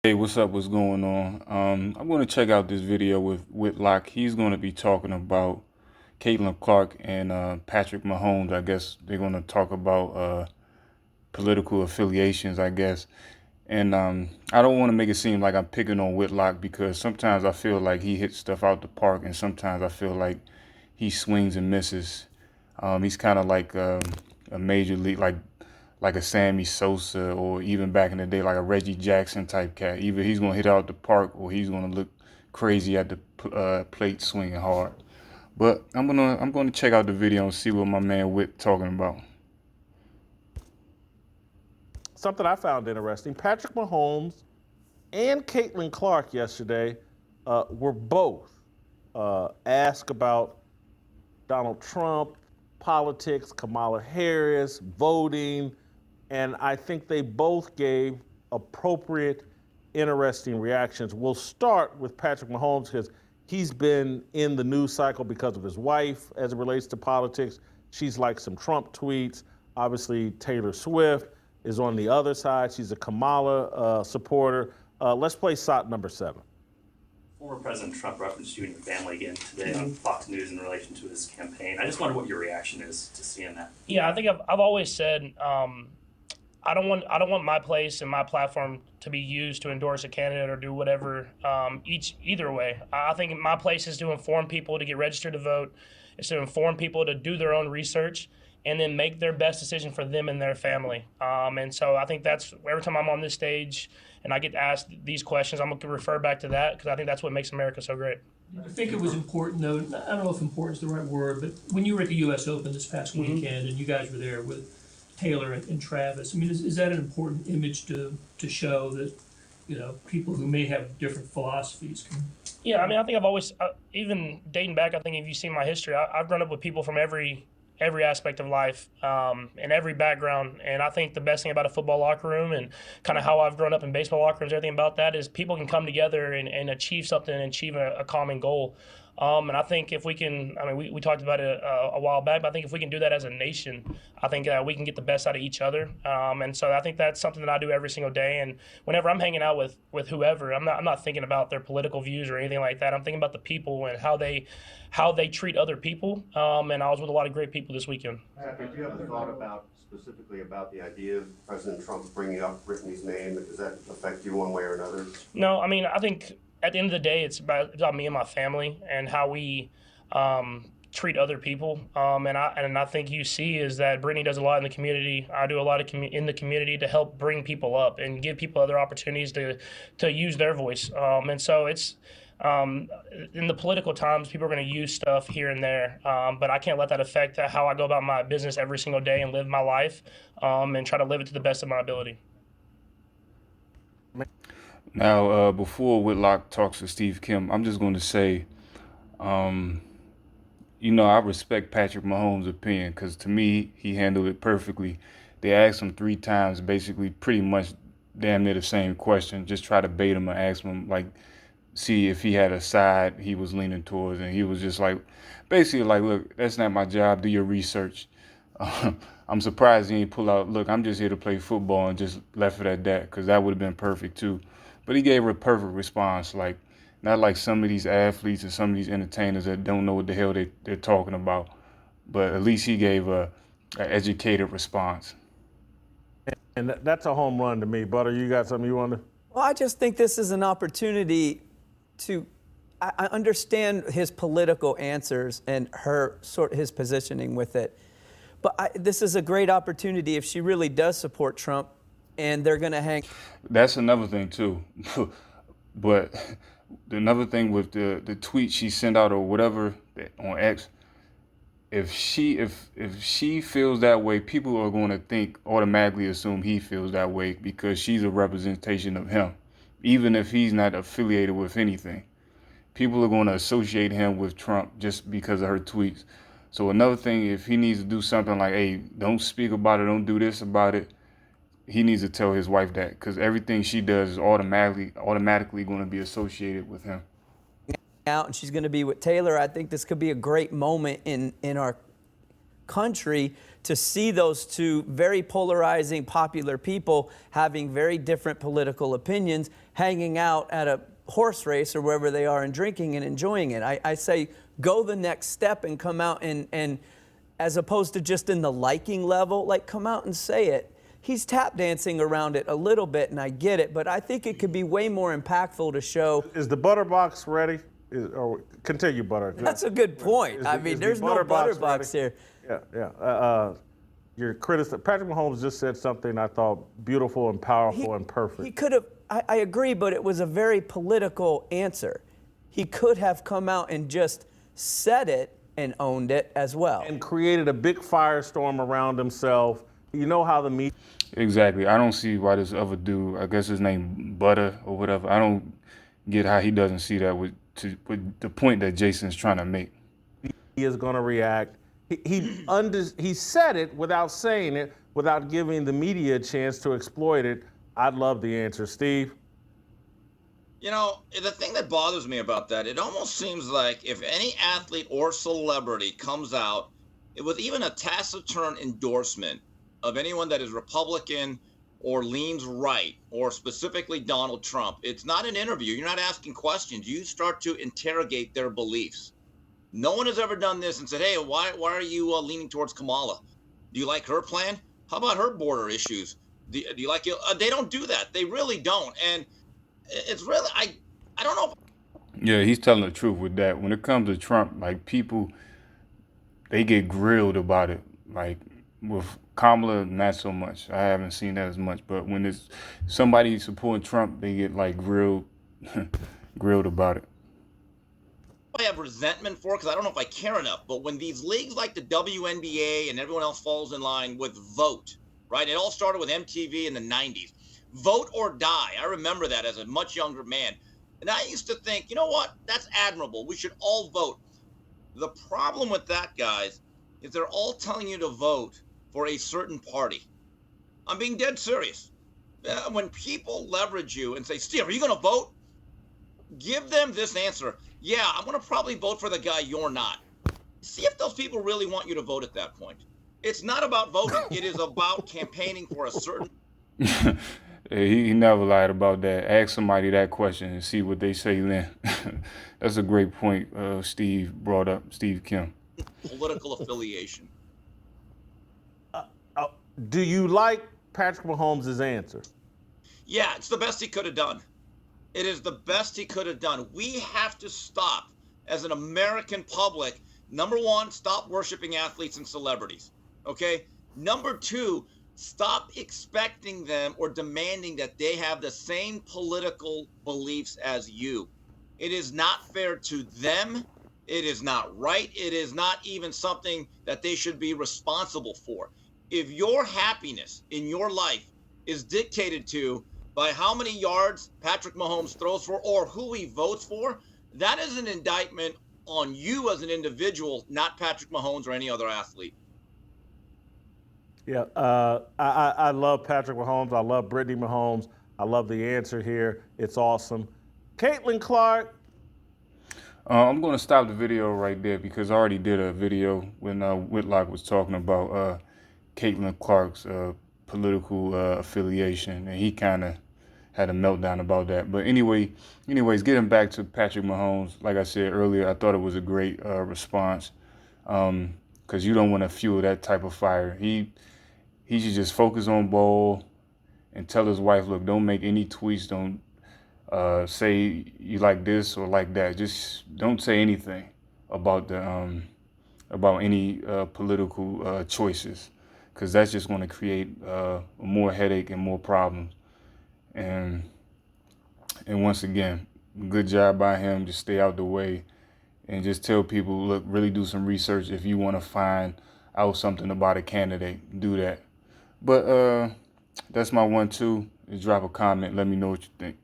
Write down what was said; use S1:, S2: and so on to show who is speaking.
S1: Hey, what's up? What's going on? I'm going to check out this video with Whitlock. He's going to be talking about Caitlin Clark and Patrick Mahomes. I guess they're going to talk about political affiliations, I guess. And I don't want to make it seem like I'm picking on Whitlock because sometimes I feel like he hits stuff out the park, and sometimes I feel like he swings and misses. He's kind of like a major league, like a Sammy Sosa, or even back in the day, like a Reggie Jackson type cat. Either he's gonna hit out the park, or he's gonna look crazy at the plate swinging hard. But I'm gonna check out the video and see what my man Whit talking about.
S2: Something I found interesting: Patrick Mahomes and Caitlin Clark yesterday were both asked about Donald Trump, politics, Kamala Harris, voting, and I think they both gave appropriate, interesting reactions. We'll start with Patrick Mahomes because he's been in the news cycle because of his wife as it relates to politics. She's liked some Trump tweets. Obviously, Taylor Swift is on the other side. She's a Kamala supporter. Let's play SOT number 7.
S3: Former President Trump referenced you and your family again today on Fox News in relation to his campaign. I just wonder what your reaction is to seeing that.
S4: Yeah, I think I've always said I don't want my place and my platform to be used to endorse a candidate or do whatever. Either way, I think my place is to inform people to get registered to vote. It's to inform people to do their own research and then make their best decision for them and their family. And so I think that's every time I'm on this stage and I get asked these questions, I'm going to refer back to that because I think that's what makes America so great.
S5: I think it was important, though. I don't know if important is the right word, but when you were at the U.S. Open this past weekend and you guys were there with Taylor and Travis, I mean, is that an important image to show that, people who may have different philosophies can?
S4: Yeah, I mean, I think I've always, even dating back, I think if you've seen my history, I've grown up with people from every aspect of life and every background. And I think the best thing about a football locker room and kind of how I've grown up in baseball locker rooms, everything about that is people can come together and achieve something and achieve a common goal. And I think if we can, I mean, we talked about it a while back, but I think if we can do that as a nation, I think we can get the best out of each other. And so I think that's something that I do every single day. And whenever I'm hanging out with whoever, I'm not thinking about their political views or anything like that. I'm thinking about the people and how they treat other people. And I was with a lot of great people this weekend.
S6: Patrick, do you have a thought specifically about the idea of President Trump bringing up Brittany's name? Does that affect you one way or another?
S4: No, I mean, I think at the end of the day, it's about me and my family and how we treat other people. And I think you see is that Brittany does a lot in the community. I do a lot in the community to help bring people up and give people other opportunities to use their voice. And so it's in the political times, people are going to use stuff here and there, but I can't let that affect how I go about my business every single day and live my life and try to live it to the best of my ability.
S1: Now, before Whitlock talks to Steve Kim, I'm just going to say, I respect Patrick Mahomes' opinion because to me, he handled it perfectly. They asked him 3 times, basically pretty much damn near the same question. Just try to bait him and ask him, like, see if he had a side he was leaning towards. And he was just like, basically like, look, that's not my job. Do your research. I'm surprised he didn't pull out, look, I'm just here to play football and just left it at that because that would have been perfect too. But he gave her a perfect response, like not like some of these athletes and some of these entertainers that don't know what the hell they're talking about. But at least he gave an educated response.
S2: And that's a home run to me. Butter, you got something you want to?
S7: Well, I just think this is an opportunity to. I understand his political answers and his positioning with it, but this is a great opportunity if she really does support Trump, and they're going to hang.
S1: That's another thing too, but another thing with the tweet she sent out or whatever on X. If she feels that way, people are going to automatically assume he feels that way because she's a representation of him, even if he's not affiliated with anything. People are going to associate him with Trump just because of her tweets. So another thing, if he needs to do something like, hey, don't speak about it, don't do this about it, he needs to tell his wife that because everything she does is automatically going to be associated with him.
S7: Out and she's going to be with Taylor. I think this could be a great moment in our country to see those two very polarizing, popular people having very different political opinions, hanging out at a horse race or wherever they are and drinking and enjoying it. I say go the next step and come out and as opposed to just in the liking level, like come out and say it. He's tap dancing around it a little bit, and I get it, but I think it could be way more impactful to show.
S2: Is the butter box ready? Or continue, Butter.
S7: That's a good point. I mean, there's no butter box here.
S2: Yeah. Your critic, Patrick Mahomes, just said something I thought beautiful and powerful and perfect.
S7: He could have, I agree, but it was a very political answer. He could have come out and just said it and owned it as well.
S2: And created a big firestorm around himself. You know how the media.
S1: Exactly. I don't see why this other dude, I guess his name Butter or whatever, I don't get how he doesn't see that with the point that Jason's trying to make.
S2: He is going to react. He said it without saying it, without giving the media a chance to exploit it. I'd love the answer. Steve?
S8: You know, the thing that bothers me about that, it almost seems like if any athlete or celebrity comes out with even a taciturn endorsement of anyone that is Republican or leans right, or specifically Donald Trump, it's not an interview. You're not asking questions. You start to interrogate their beliefs. No one has ever done this and said, hey, why are you leaning towards Kamala? Do you like her plan? How about her border issues? Do you like it? They don't do that. They really don't. And it's really, I don't know.
S1: Yeah, he's telling the truth with that. When it comes to Trump, like people, they get grilled about it. Like with Kamala, not so much. I haven't seen that as much. But when it's somebody supporting Trump, they get like grilled about it.
S8: I have resentment for because I don't know if I care enough. But when these leagues like the WNBA and everyone else falls in line with vote, right? It all started with MTV in the 90s. Vote or die. I remember that as a much younger man. And I used to think, you know what? That's admirable. We should all vote. The problem with that, guys, is they're all telling you to vote for a certain party. I'm being dead serious. When people leverage you and say, Steve, are you going to vote? Give them this answer. Yeah, I'm going to probably vote for the guy you're not. See if those people really want you to vote at that point. It's not about voting. It is about campaigning for a certain.
S1: He never lied about that. Ask somebody that question and see what they say then. That's a great point Steve brought up, Steve Kim.
S8: Political affiliation.
S2: Do you like Patrick Mahomes' answer?
S8: Yeah, it's the best he could have done. It is the best he could have done. We have to stop, as an American public, number one, stop worshiping athletes and celebrities, okay? Number two, stop expecting them or demanding that they have the same political beliefs as you. It is not fair to them. It is not right. It is not even something that they should be responsible for. If your happiness in your life is dictated to by how many yards Patrick Mahomes throws for or who he votes for, that is an indictment on you as an individual, not Patrick Mahomes or any other athlete.
S2: Yeah, I love Patrick Mahomes. I love Brittany Mahomes. I love the answer here. It's awesome. Caitlin Clark.
S1: I'm going to stop the video right there because I already did a video when Whitlock was talking about Caitlin Clark's political affiliation, and he kind of had a meltdown about that. But anyways, getting back to Patrick Mahomes, like I said earlier, I thought it was a great response because you don't want to fuel that type of fire. He should just focus on ball and tell his wife, look, don't make any tweets, don't say you like this or like that. Just don't say anything about the about any political choices, because that's just going to create more headache and more problems. And once again, good job by him. Just stay out the way and just tell people, look, really do some research. If you want to find out something about a candidate, do that. But that's my 1-2. Just drop a comment. Let me know what you think.